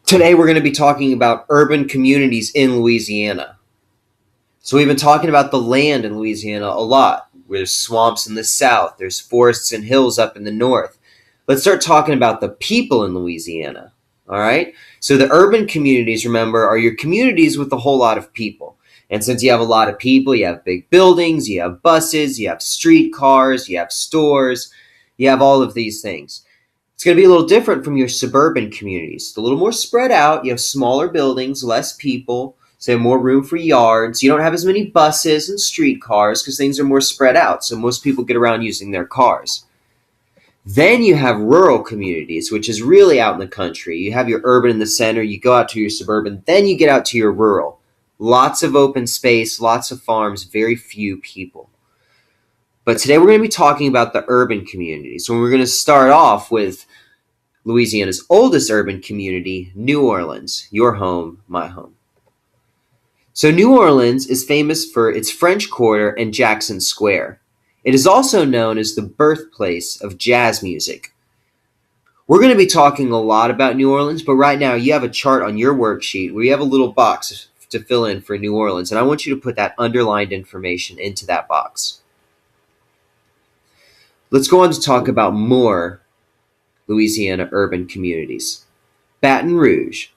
Today we're going to be talking about urban communities in Louisiana. So we've been talking about the land in Louisiana a lot. There's swamps in the south, there's forests and hills up in the north. Let's start talking about the people in Louisiana. All right? So the urban communities, remember, are your communities with a whole lot of people. And since you have a lot of people, you have big buildings, you have buses, you have streetcars, you have stores, you have all of these things. It's going to be a little different from your suburban communities. It's a little more spread out. You have smaller buildings, less people, so you have more room for yards. You don't have as many buses and streetcars because things are more spread out, so most people get around using their cars. Then you have rural communities, which is really out in the country. You have your urban in the center, you go out to your suburban, then you get out to your rural. Lots of open space, lots of farms, very few people. But today we're going to be talking about the urban communities. So we're going to start off with Louisiana's oldest urban community, New Orleans, your home, my home. So New Orleans is famous for its French Quarter and Jackson Square. It is also known as the birthplace of jazz music. We're going to be talking a lot about New Orleans, but right now you have a chart on your worksheet where you have a little box to fill in for New Orleans, and I want you to put that underlined information into that box. Let's go on to talk about more Louisiana urban communities. Baton Rouge.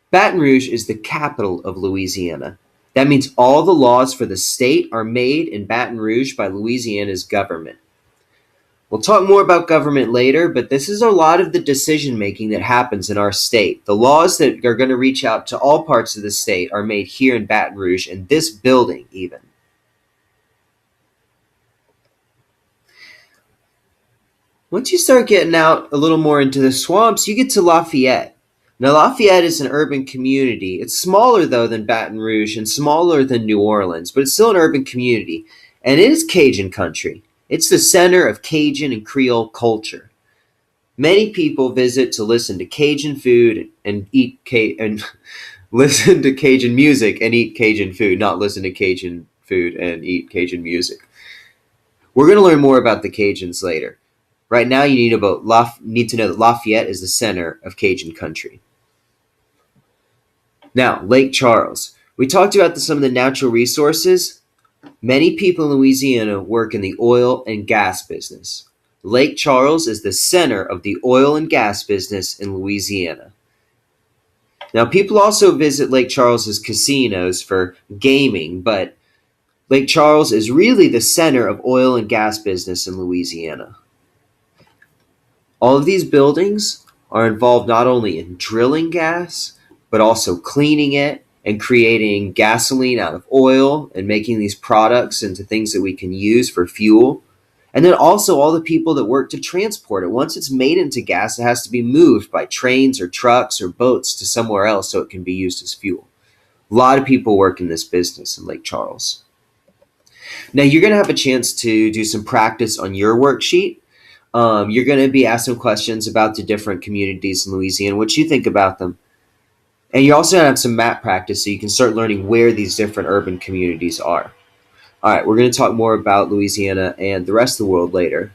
Baton Rouge is the capital of Louisiana. That means all the laws for the state are made in Baton Rouge by Louisiana's government. We'll talk more about government later, but this is a lot of the decision making that happens in our state. The laws that are going to reach out to all parts of the state are made here in Baton Rouge, in this building even. Once you start getting out a little more into the swamps, you get to Lafayette. Now, Lafayette is an urban community. It's smaller, though, than Baton Rouge and smaller than New Orleans, but it's still an urban community, and it is Cajun country. It's the center of Cajun and Creole culture. Many people visit to listen to Cajun food and listen to Cajun music and eat Cajun food, not listen to Cajun food and eat Cajun music. We're going to learn more about the Cajuns later. Right now, you need to know that Lafayette is the center of Cajun country. Now, Lake Charles. We talked about some of the natural resources. Many people in Louisiana work in the oil and gas business. Lake Charles is the center of the oil and gas business in Louisiana. Now, people also visit Lake Charles's casinos for gaming, but Lake Charles is really the center of oil and gas business in Louisiana. All of these buildings are involved not only in drilling gas, but also cleaning it and creating gasoline out of oil and making these products into things that we can use for fuel. And then also all the people that work to transport it. Once it's made into gas, it has to be moved by trains or trucks or boats to somewhere else so it can be used as fuel. A lot of people work in this business in Lake Charles. Now, you're going to have a chance to do some practice on your worksheet. You're going to be asked some questions about the different communities in Louisiana, what you think about them. And you're also going to have some map practice so you can start learning where these different urban communities are. All right, we're going to talk more about Louisiana and the rest of the world later.